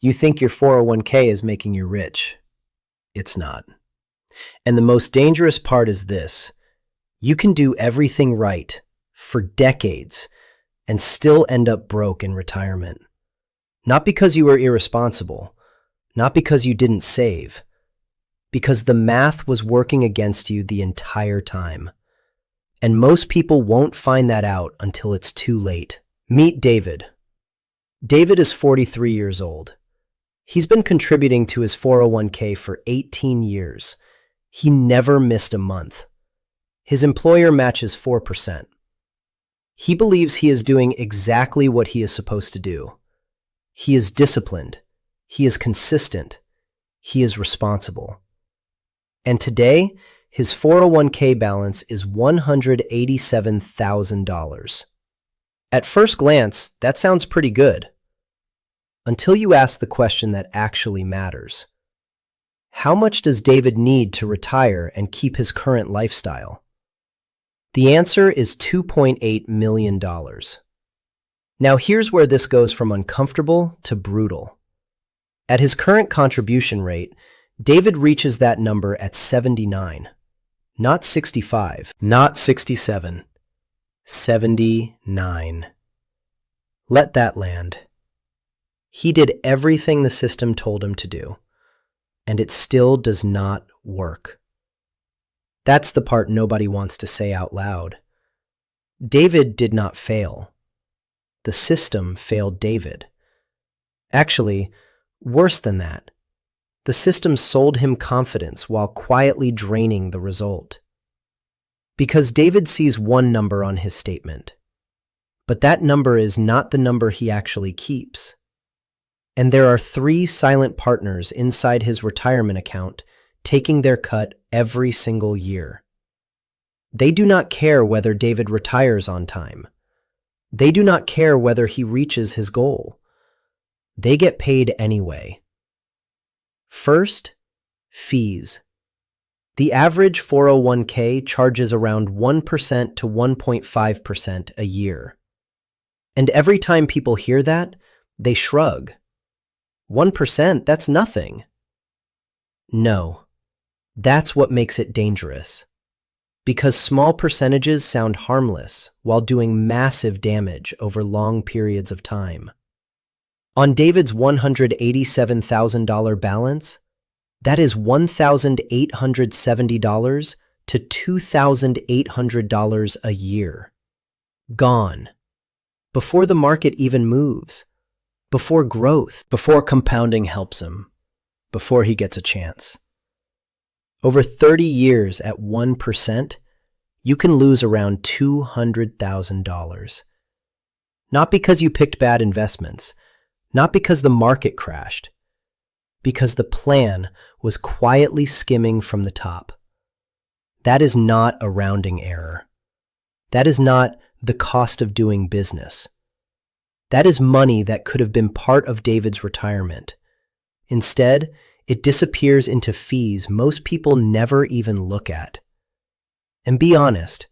You think your 401k is making you rich. It's not. And the most dangerous part is this. You can do everything right for decades and still end up broke in retirement. Not because you were irresponsible, not because you didn't save, because the math was working against you the entire time. And most people won't find that out until it's too late. Meet David. David is 43 years old. He's been contributing to his 401k for 18 years. He never missed a month. His employer matches 4%. He believes he is doing exactly what he is supposed to do. He is disciplined. He is consistent. He is responsible. And today, his 401k balance is $187,000. At first glance, that sounds pretty good. Until you ask the question that actually matters. How much does David need to retire and keep his current lifestyle? The answer is $2.8 million. Now here's where this goes from uncomfortable to brutal. At his current contribution rate, David reaches that number at 79. Not 65, not 67. 79. Let that land. He did everything the system told him to do, and it still does not work. That's the part nobody wants to say out loud. David did not fail. The system failed David. Actually, worse than that. The system sold him confidence while quietly draining the result. Because David sees one number on his statement, but that number is not the number he actually keeps. And there are 3 silent partners inside his retirement account taking their cut every single year. They do not care whether David retires on time. They do not care whether he reaches his goal. They get paid anyway. First, fees. The average 401k charges around 1% to 1.5% a year. And every time people hear that, they shrug. 1%, that's nothing. No, that's what makes it dangerous. Because small percentages sound harmless while doing massive damage over long periods of time. On David's $187,000 balance, that is $1,870 to $2,800 a year. Gone. Before the market even moves. Before growth. Before compounding helps him. Before he gets a chance. Over 30 years at 1%, you can lose around $200,000. Not because you picked bad investments, not because the market crashed, because the plan was quietly skimming from the top. That is not a rounding error. That is not the cost of doing business. That is money that could have been part of David's retirement. Instead, it disappears into fees most people never even look at. And be honest,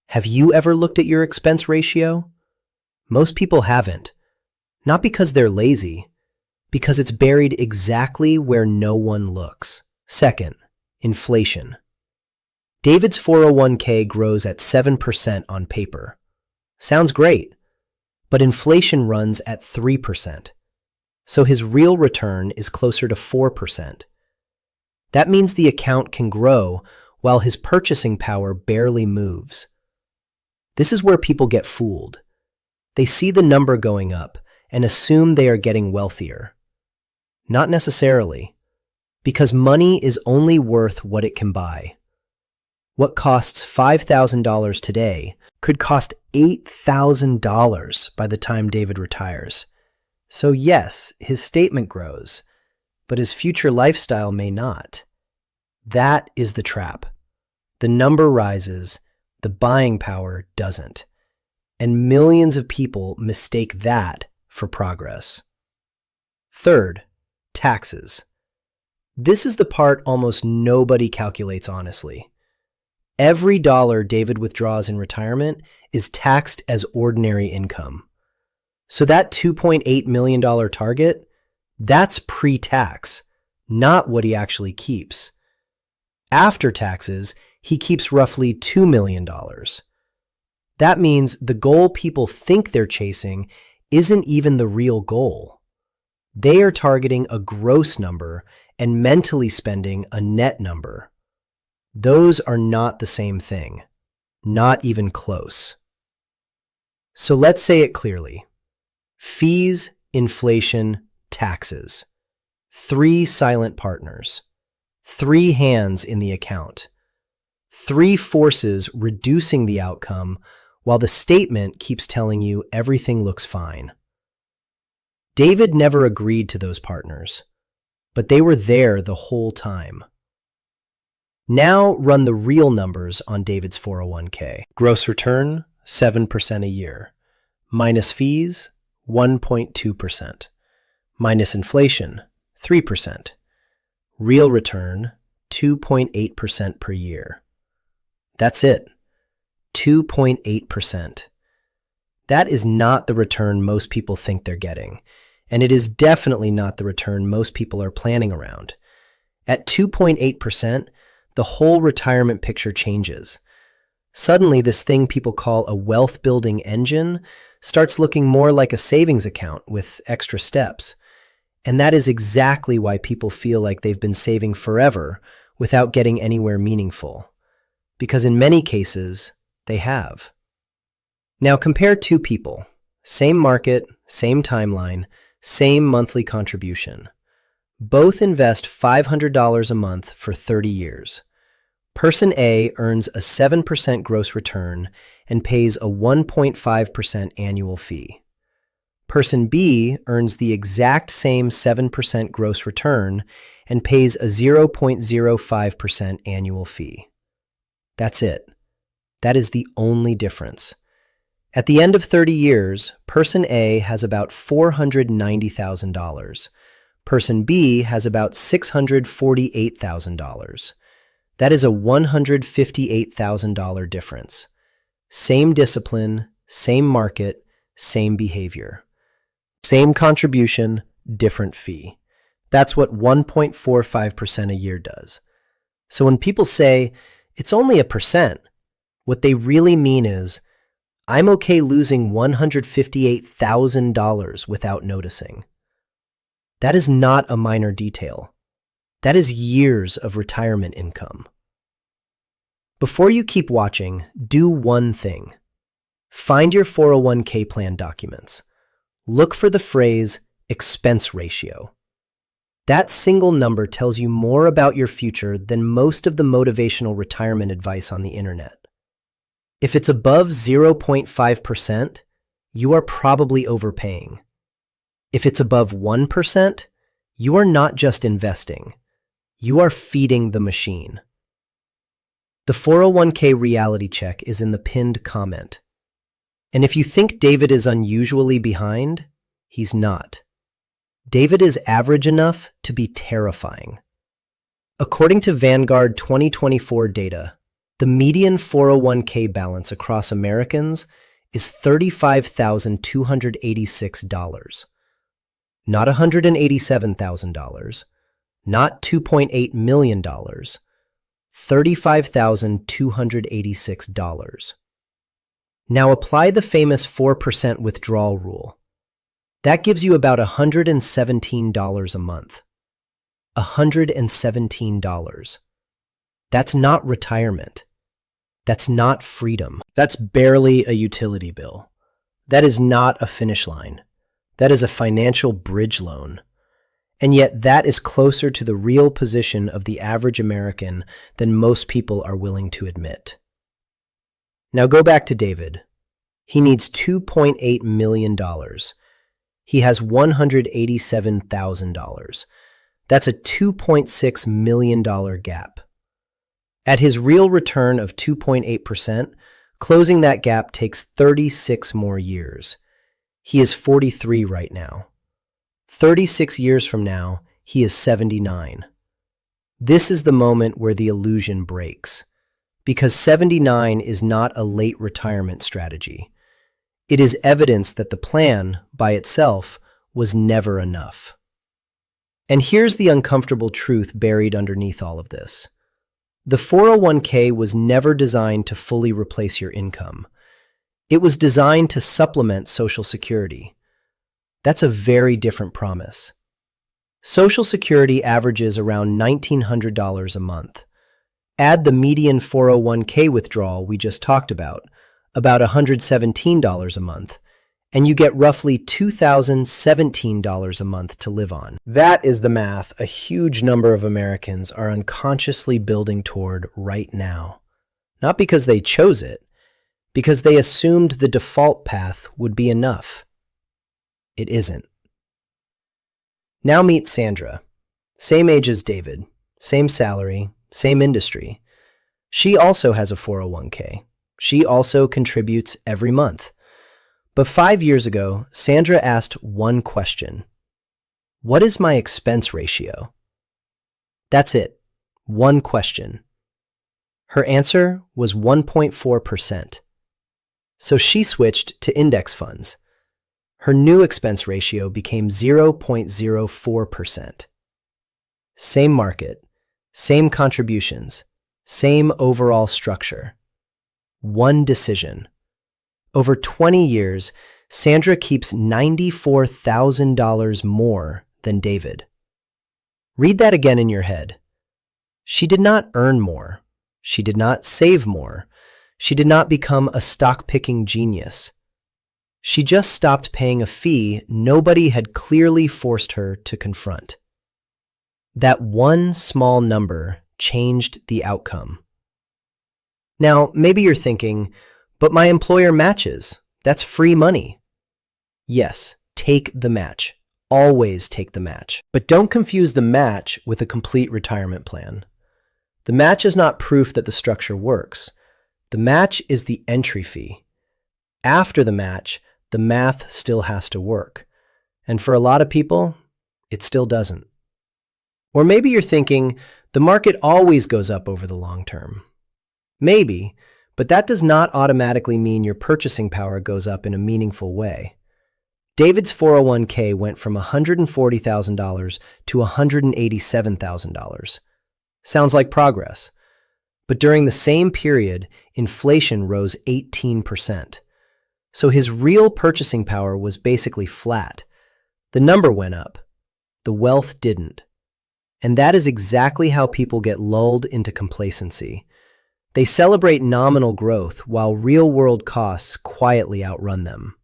have you ever looked at your expense ratio? Most people haven't. Not because they're lazy, because it's buried exactly where no one looks. Second, inflation. David's 401k grows at 7% on paper. Sounds great, but inflation runs at 3%. So his real return is closer to 4%. That means the account can grow while his purchasing power barely moves. This is where people get fooled. They see the number going up and assume they are getting wealthier. Not necessarily, because money is only worth what it can buy. What costs $5,000 today could cost $8,000 by the time David retires. So yes, his statement grows, but his future lifestyle may not. That is the trap. The number rises, the buying power doesn't. And millions of people mistake that for progress. Third, taxes. This is the part almost nobody calculates honestly. Every dollar David withdraws in retirement is taxed as ordinary income. So that $2.8 million target, That's pre-tax, not what he actually keeps. After taxes, he keeps roughly $2 million. That means the goal people think they're chasing isn't even the real goal. They are targeting a gross number and mentally spending a net number. Those are not the same thing, not even close. So let's say it clearly. Fees, inflation, taxes. 3 silent partners. 3 hands in the account. 3 forces reducing the outcome while the statement keeps telling you everything looks fine. David never agreed to those partners, but they were there the whole time. Now run the real numbers on David's 401k. Gross return, 7% a year. Minus fees, 1.2%. Minus inflation, 3%. Real return, 2.8% per year. That's it. 2.8%. That is not the return most people think they're getting, and it is definitely not the return most people are planning around. At 2.8%, the whole retirement picture changes. Suddenly, this thing people call a wealth-building engine starts looking more like a savings account with extra steps. And that is exactly why people feel like they've been saving forever without getting anywhere meaningful. Because in many cases, they have. Now compare 2 people. Same market, same timeline, same monthly contribution. Both invest $500 a month for 30 years. Person A earns a 7% gross return and pays a 1.5% annual fee. Person B earns the exact same 7% gross return and pays a 0.05% annual fee. That's it. That is the only difference. At the end of 30 years, Person A has about $490,000. Person B has about $648,000. That is a $158,000 difference. Same discipline, same market, same behavior. Same contribution, different fee. That's what 1.45% a year does. So when people say, it's only a percent, what they really mean is, I'm okay losing $158,000 without noticing. That is not a minor detail. That is years of retirement income. Before you keep watching, do one thing. Find your 401k plan documents. Look for the phrase expense ratio. That single number tells you more about your future than most of the motivational retirement advice on the internet. If it's above 0.5%, you are probably overpaying. If it's above 1%, you are not just investing. You are feeding the machine. The 401k reality check is in the pinned comment. And if you think David is unusually behind, he's not. David is average enough to be terrifying. According to Vanguard 2024 data, the median 401k balance across Americans is $35,286. Not $187,000, not $2.8 million, $35,286. Now apply the famous 4% withdrawal rule. That gives you about $117 a month. $117. That's not retirement. That's not freedom. That's barely a utility bill. That is not a finish line. That is a financial bridge loan. And yet that is closer to the real position of the average American than most people are willing to admit. Now go back to David. He needs $2.8 million. He has $187,000. That's a $2.6 million gap. At his real return of 2.8%, closing that gap takes 36 more years. He is 43 right now. 36 years from now, he is 79. This is the moment where the illusion breaks, because 79 is not a late retirement strategy. It is evidence that the plan, by itself, was never enough. And here's the uncomfortable truth buried underneath all of this. The 401k was never designed to fully replace your income. It was designed to supplement Social Security. That's a very different promise. Social Security averages around $1,900 a month. Add the median 401k withdrawal we just talked about $117 a month, and you get roughly $2,017 a month to live on. That is the math a huge number of Americans are unconsciously building toward right now. Not because they chose it, because they assumed the default path would be enough. It isn't. Now meet Sandra. Same age as David, same salary, same industry. She also has a 401k. She also contributes every month. But 5 years ago, Sandra asked one question. What is my expense ratio? That's it. One question. Her answer was 1.4%. So she switched to index funds. Her new expense ratio became 0.04%. Same market, same contributions, same overall structure. One decision. Over 20 years, Sandra keeps $94,000 more than David. Read that again in your head. She did not earn more. She did not save more. She did not become a stock-picking genius. She just stopped paying a fee nobody had clearly forced her to confront. That one small number changed the outcome. Now, maybe you're thinking, but my employer matches. That's free money. Yes, take the match. Always take the match. But don't confuse the match with a complete retirement plan. The match is not proof that the structure works. The match is the entry fee. After the match, the math still has to work. And for a lot of people, it still doesn't. Or maybe you're thinking, the market always goes up over the long term. Maybe, but that does not automatically mean your purchasing power goes up in a meaningful way. David's 401k went from $140,000 to $187,000. Sounds like progress. But during the same period, inflation rose 18%. So his real purchasing power was basically flat. The number went up. The wealth didn't. And that is exactly how people get lulled into complacency. They celebrate nominal growth while real-world costs quietly outrun them.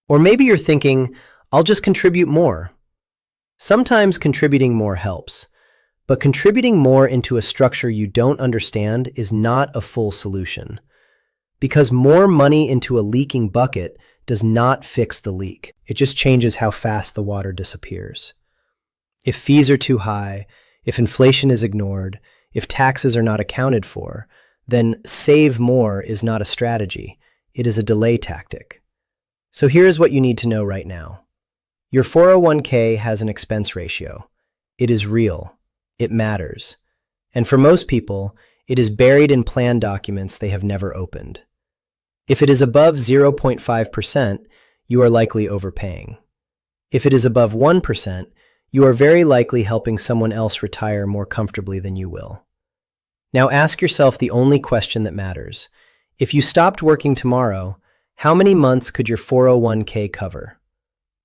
Or maybe you're thinking, I'll just contribute more. Sometimes contributing more helps, but contributing more into a structure you don't understand is not a full solution. Because more money into a leaking bucket does not fix the leak. It just changes how fast the water disappears. If fees are too high, if inflation is ignored, if taxes are not accounted for, then save more is not a strategy. It is a delay tactic. So here's what you need to know right now. Your 401k has an expense ratio. It is real. It matters. And for most people, it is buried in plan documents they have never opened. If it is above 0.5%, you are likely overpaying. If it is above 1%, you are very likely helping someone else retire more comfortably than you will. Now ask yourself the only question that matters. If you stopped working tomorrow, how many months could your 401k cover?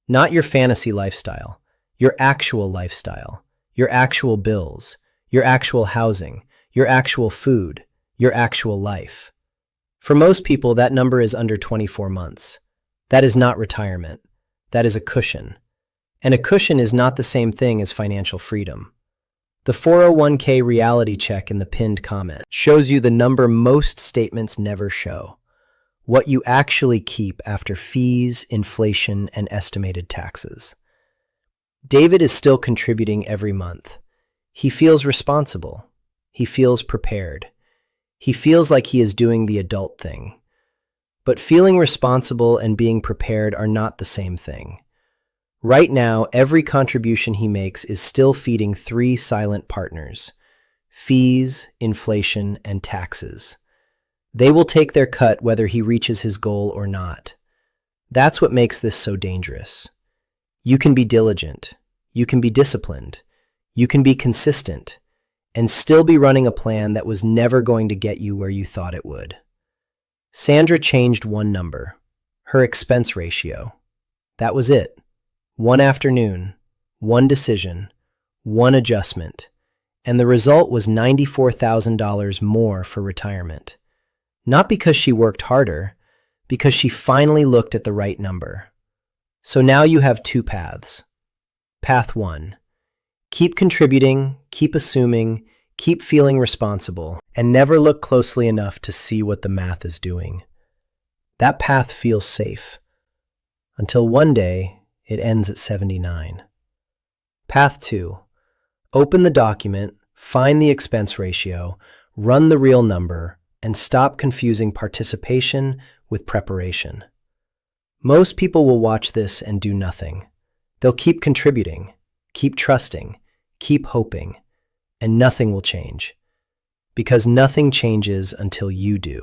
Not your fantasy lifestyle, your actual lifestyle, your actual bills, your actual housing, your actual food, your actual life. For most people, that number is under 24 months. That is not retirement. That is a cushion. And a cushion is not the same thing as financial freedom. The 401k reality check in the pinned comment shows you the number most statements never show. What you actually keep after fees, inflation, and estimated taxes. David is still contributing every month. He feels responsible. He feels prepared. He feels like he is doing the adult thing. But feeling responsible and being prepared are not the same thing. Right now, every contribution he makes is still feeding 3 silent partners: fees, inflation, and taxes. They will take their cut whether he reaches his goal or not. That's what makes this so dangerous. You can be diligent. You can be disciplined. You can be consistent and still be running a plan that was never going to get you where you thought it would. Sandra changed one number, her expense ratio. That was it. One afternoon, one decision, one adjustment, and the result was $94,000 more for retirement. Not because she worked harder, because she finally looked at the right number. So now you have two paths. Path 1. Keep contributing, keep assuming, keep feeling responsible, and never look closely enough to see what the math is doing. That path feels safe, until one day it ends at 79. Path 2. Open the document, find the expense ratio, run the real number, and stop confusing participation with preparation. Most people will watch this and do nothing. They'll keep contributing, keep trusting, keep hoping, and nothing will change. Because nothing changes until you do.